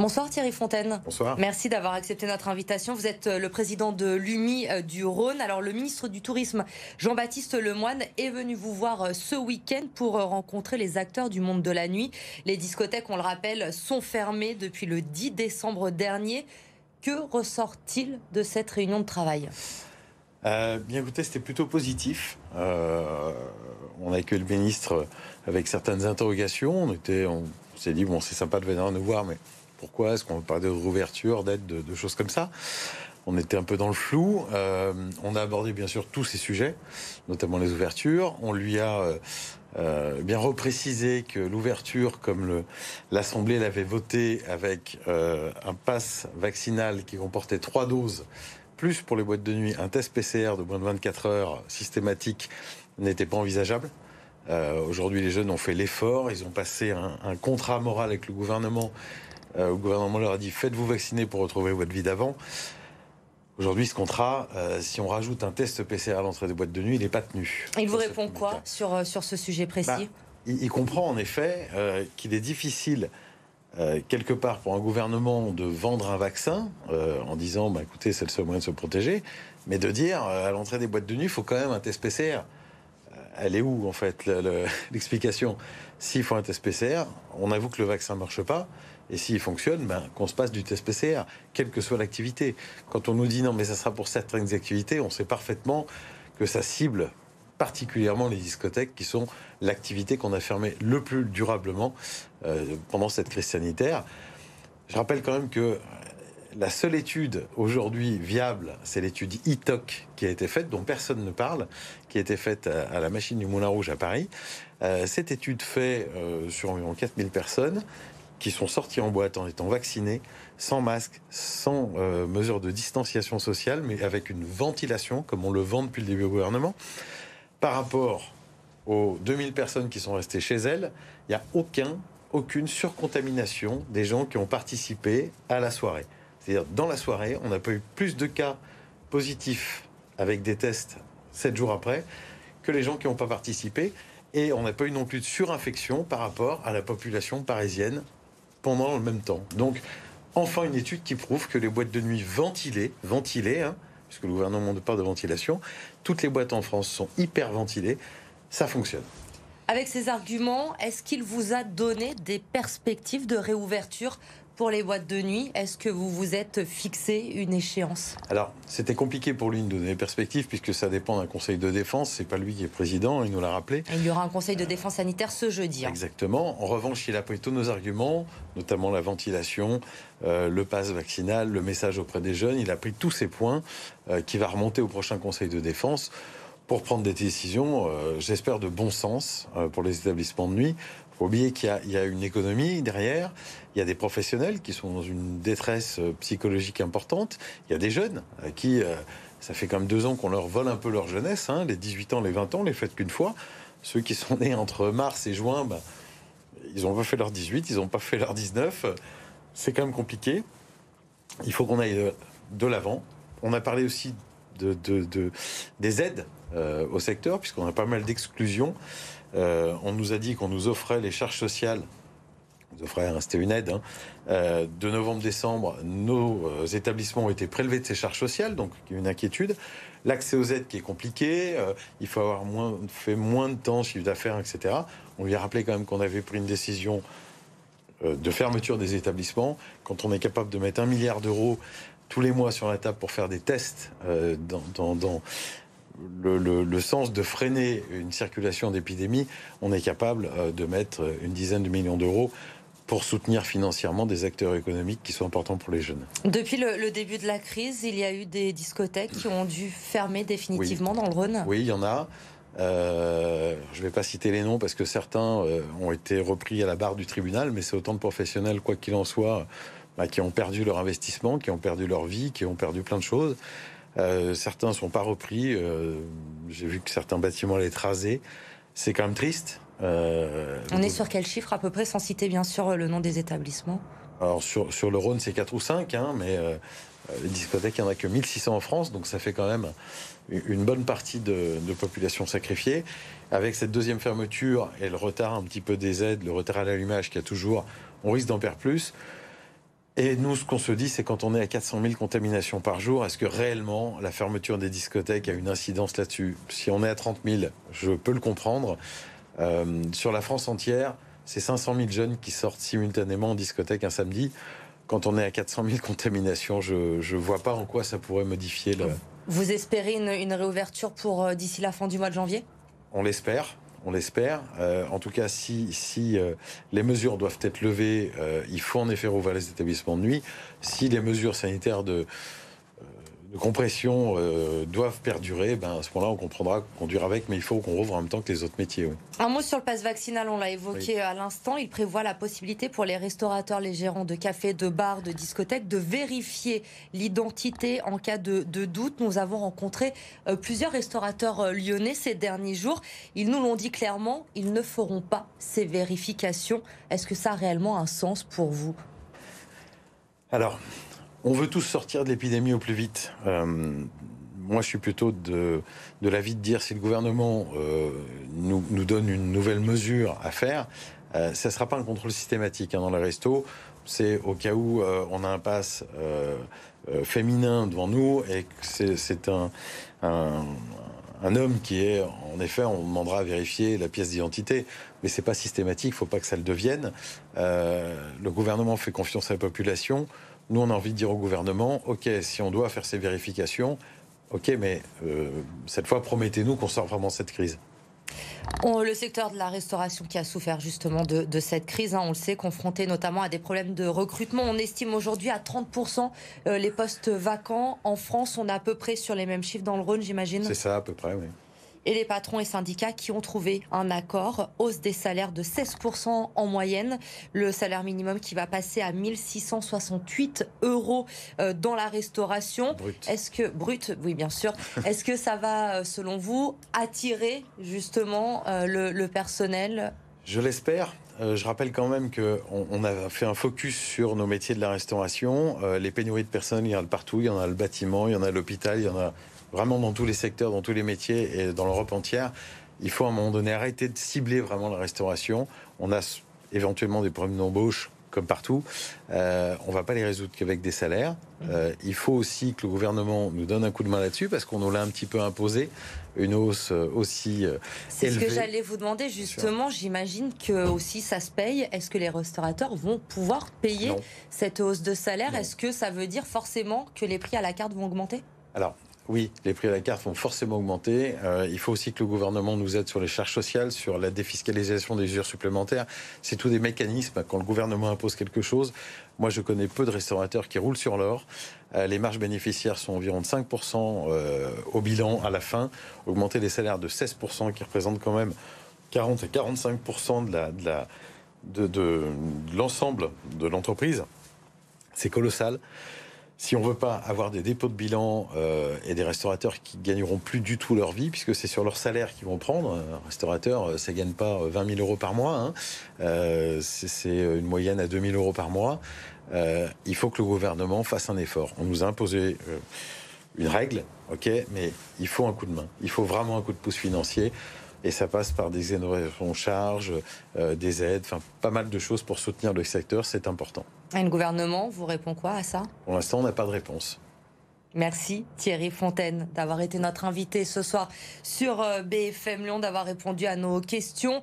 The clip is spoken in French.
Bonsoir Thierry Fontaine. Bonsoir. Merci d'avoir accepté notre invitation. Vous êtes le président de l'UMI du Rhône. Alors le ministre du Tourisme, Jean-Baptiste Lemoyne, est venu vous voir ce week-end pour rencontrer les acteurs du monde de la nuit. Les discothèques, on le rappelle, sont fermées depuis le 10 décembre dernier. Que ressort-il de cette réunion de travail ? Bien écoutez, c'était plutôt positif. On a accueilli le ministre avec certaines interrogations. On s'est dit, bon, c'est sympa de venir nous voir, mais pourquoi est-ce qu'on va parler de réouverture, d'aide, de choses comme ça ? On était un peu dans le flou. On a abordé bien sûr tous ces sujets, notamment les ouvertures. On lui a bien reprécisé que l'ouverture, comme l'Assemblée l'avait voté avec un pass vaccinal qui comportait 3 doses, plus pour les boîtes de nuit, un test PCR de moins de 24 heures systématique n'était pas envisageable. Aujourd'hui, les jeunes ont fait l'effort. Ils ont passé un contrat moral avec le gouvernement. Le gouvernement leur a dit « Faites-vous vacciner pour retrouver votre vie d'avant ». Aujourd'hui, ce contrat, si on rajoute un test PCR à l'entrée des boîtes de nuit, il n'est pas tenu. Il vous répond quoi sur ce sujet précis ? Il comprend en effet qu'il est difficile, quelque part, pour un gouvernement de vendre un vaccin en disant écoutez, c'est le seul moyen de se protéger, mais de dire à l'entrée des boîtes de nuit, il faut quand même un test PCR. Elle est où, en fait, l'explication ? S'il faut un test PCR, on avoue que le vaccin ne marche pas. Et s'il fonctionne, qu'on se passe du test PCR, quelle que soit l'activité. Quand on nous dit non, mais ça sera pour certaines activités, on sait parfaitement que ça cible particulièrement les discothèques, qui sont l'activité qu'on a fermée le plus durablement pendant cette crise sanitaire. Je rappelle quand même que la seule étude aujourd'hui viable, c'est l'étude ITOC qui a été faite, dont personne ne parle, qui a été faite à la machine du Moulin Rouge à Paris. Cette étude fait sur environ 4000 personnes qui sont sortis en boîte en étant vaccinés, sans masque, sans mesure de distanciation sociale, mais avec une ventilation, comme on le vend depuis le début au gouvernement. Par rapport aux 2000 personnes qui sont restées chez elles, il n'y a aucune surcontamination des gens qui ont participé à la soirée. C'est-à-dire, dans la soirée, on n'a pas eu plus de cas positifs avec des tests 7 jours après que les gens qui n'ont pas participé. Et on n'a pas eu non plus de surinfection par rapport à la population parisienne pendant le même temps. Donc, enfin une étude qui prouve que les boîtes de nuit ventilées, puisque le gouvernement ne parle de ventilation, toutes les boîtes en France sont hyper ventilées, ça fonctionne. Avec ces arguments, est-ce qu'il vous a donné des perspectives de réouverture pour les boîtes de nuit? Est-ce que vous vous êtes fixé une échéance? Alors, c'était compliqué pour lui de donner des perspectives, puisque ça dépend d'un conseil de défense. C'est pas lui qui est président, il nous l'a rappelé. Il y aura un conseil de défense sanitaire ce jeudi. Exactement. En revanche, il a pris tous nos arguments, notamment la ventilation, le pass vaccinal, le message auprès des jeunes. Il a pris tous ces points qui va remonter au prochain conseil de défense pour prendre des décisions, j'espère, de bon sens pour les établissements de nuit. Il faut oublier qu'il y a une économie derrière, il y a des professionnels qui sont dans une détresse psychologique importante, il y a des jeunes qui, ça fait quand même 2 ans qu'on leur vole un peu leur jeunesse, les 18 ans, les 20 ans, les faites qu'une fois. Ceux qui sont nés entre mars et juin, ils n'ont pas fait leur 18, ils n'ont pas fait leur 19, c'est quand même compliqué. Il faut qu'on aille de l'avant. On a parlé aussi des aides au secteur, puisqu'on a pas mal d'exclusions. On nous a dit qu'on nous offrait les charges sociales. On nous offrait, c'était une aide. De novembre-décembre, nos établissements ont été prélevés de ces charges sociales, donc il y a une inquiétude. L'accès aux aides qui est compliqué, il faut avoir fait moins de temps, chiffre d'affaires, etc. On lui a rappelé quand même qu'on avait pris une décision de fermeture des établissements. Quand on est capable de mettre 1 milliard d'euros tous les mois sur la table pour faire des tests dans le sens de freiner une circulation d'épidémie, on est capable de mettre une dizaine de millions d'euros pour soutenir financièrement des acteurs économiques qui sont importants pour les jeunes. Depuis le début de la crise, il y a eu des discothèques qui ont dû fermer définitivement dans le Rhône. Oui, il y en a. Je ne vais pas citer les noms parce que certains ont été repris à la barre du tribunal, mais c'est autant de professionnels, quoi qu'il en soit, qui ont perdu leur investissement, qui ont perdu leur vie, qui ont perdu plein de choses. Certains ne sont pas repris. J'ai vu que certains bâtiments allaient être rasés. C'est quand même triste. On est sur quel chiffre à peu près, sans citer bien sûr le nom des établissements? Alors sur le Rhône, c'est 4 ou 5, mais les discothèques, il n'y en a que 1600 en France, donc ça fait quand même une bonne partie de population sacrifiée. Avec cette deuxième fermeture et le retard un petit peu des aides, le retard à l'allumage qu'il y a toujours, on risque d'en perdre plus. Et nous, ce qu'on se dit, c'est quand on est à 400 000 contaminations par jour, est-ce que réellement la fermeture des discothèques a une incidence là-dessus? Si on est à 30 000, je peux le comprendre. Sur la France entière, c'est 500 000 jeunes qui sortent simultanément en discothèque un samedi. Quand on est à 400 000 contaminations, je ne vois pas en quoi ça pourrait modifier le... Vous espérez une réouverture pour d'ici la fin du mois de janvier? On l'espère. On l'espère. En tout cas, si les mesures doivent être levées, il faut en effet rouvrir les établissements de nuit. Si les mesures sanitaires de compression doivent perdurer, à ce moment-là, on comprendra qu'on dure avec, mais il faut qu'on rouvre en même temps que les autres métiers. Oui. Un mot sur le pass vaccinal, on l'a évoqué à l'instant. Il prévoit la possibilité pour les restaurateurs, les gérants de cafés, de bars, de discothèques de vérifier l'identité en cas de doute. Nous avons rencontré plusieurs restaurateurs lyonnais ces derniers jours. Ils nous l'ont dit clairement, ils ne feront pas ces vérifications. Est-ce que ça a réellement un sens pour vous? Alors, on veut tous sortir de l'épidémie au plus vite. Moi, je suis plutôt de l'avis de dire si le gouvernement nous donne une nouvelle mesure à faire, ça ne sera pas un contrôle systématique dans les restos. C'est au cas où on a un pass féminin devant nous et que c'est un homme qui est, en effet, on demandera à vérifier la pièce d'identité, mais c'est pas systématique, il ne faut pas que ça le devienne. Le gouvernement fait confiance à la population. Nous, on a envie de dire au gouvernement, OK, si on doit faire ces vérifications, OK, mais cette fois, promettez-nous qu'on sort vraiment de cette crise. Le secteur de la restauration qui a souffert justement de cette crise, on le sait, confronté notamment à des problèmes de recrutement. On estime aujourd'hui à 30% les postes vacants. En France, on est à peu près sur les mêmes chiffres dans le Rhône, j'imagine. C'est ça, à peu près, oui. Et les patrons et syndicats qui ont trouvé un accord, hausse des salaires de 16% en moyenne, le salaire minimum qui va passer à 1 668 € dans la restauration. Brut. Est-ce que, brut, oui bien sûr, est-ce que ça va, selon vous, attirer justement le personnel? Je l'espère. Je rappelle quand même qu'on a fait un focus sur nos métiers de la restauration. Les pénuries de personnes, il y en a partout. Il y en a le bâtiment, il y en a à l'hôpital, il y en a vraiment dans tous les secteurs, dans tous les métiers et dans l'Europe entière. Il faut à un moment donné arrêter de cibler vraiment la restauration. On a éventuellement des problèmes d'embauche comme partout. On ne va pas les résoudre qu'avec des salaires. Il faut aussi que le gouvernement nous donne un coup de main là-dessus parce qu'on nous l'a un petit peu imposé, une hausse aussi élevée. C'est ce que j'allais vous demander justement. J'imagine que aussi ça se paye. Est-ce que les restaurateurs vont pouvoir payer cette hausse de salaire? Est-ce que ça veut dire forcément que les prix à la carte vont augmenter? Alors, oui, les prix à la carte vont forcément augmenter. Il faut aussi que le gouvernement nous aide sur les charges sociales, sur la défiscalisation des usures supplémentaires. C'est tous des mécanismes. Quand le gouvernement impose quelque chose, moi je connais peu de restaurateurs qui roulent sur l'or. Les marges bénéficiaires sont environ de 5% au bilan à la fin. Augmenter les salaires de 16%, qui représentent quand même 40 à 45% de l'ensemble de l'entreprise, c'est colossal. Si on ne veut pas avoir des dépôts de bilan et des restaurateurs qui gagneront plus du tout leur vie, puisque c'est sur leur salaire qu'ils vont prendre. Un restaurateur, ça ne gagne pas 20 000 € par mois. C'est une moyenne à 2 000 € par mois. Il faut que le gouvernement fasse un effort. On nous a imposé une règle, OK, mais il faut un coup de main. Il faut vraiment un coup de pouce financier. Et ça passe par des exonérations de charges, des aides, enfin pas mal de choses pour soutenir le secteur, c'est important. Et le gouvernement vous répond quoi à ça? Pour l'instant, on n'a pas de réponse. Merci Thierry Fontaine d'avoir été notre invité ce soir sur BFM Lyon, d'avoir répondu à nos questions.